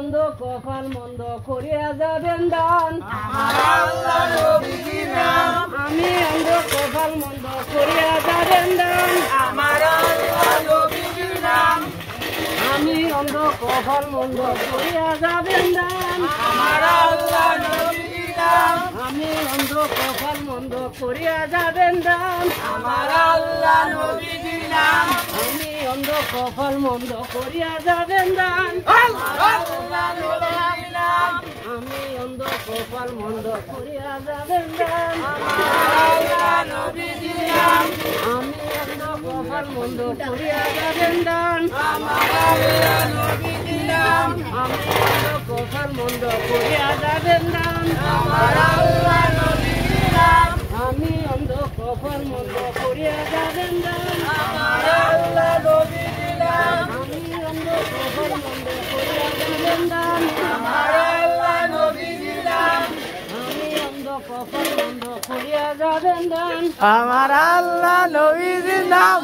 অন্ধ কপাল মন্দ করিয়া যাবেন দান আমার আল্লাহ নবীজির নাম আমি অন্ধ কপাল মন্দ করিয়া যাবেন দান আমার আল্লাহ নবীজির নাম আমি অন্ধ কপাল মন্দ করিয়া যাবেন দান আমার আল্লাহ নবীজির নাম আমি অন্ধ কপাল মন্দ করিয়া যাবেন দান আমার আল্লাহ নবীজির নাম আমি অন্ধ কপাল মন্দ করিয়া যাবেন দান আমার আল্লাহ নবীজির নাম আমি অন্ধ কপাল মন্দ করিয়া যাবেন দান আমার আল্লাহ নবীজির নাম আমি অন্ধ কপাল মন্দ করিয়া যাবেন দান আমার আল্লাহ নবীজির নাম আমি অন্ধ কপাল মন্দ করিয়া যাবেন দান আমার আল্লাহ নবীজির নাম আমি অন্ধ কপাল মন্দ করিয়া যাবেন দান আমার আল্লাহ নবীজির নাম আমি অন্ধ কপাল মন্দ করিয়া যাবেন দান আমার আল্লাহ নবীজির নাম আমি অন্ধ কপাল মন্দ করিয়া যাবেন দান আমার আল্লাহ নবীজির নাম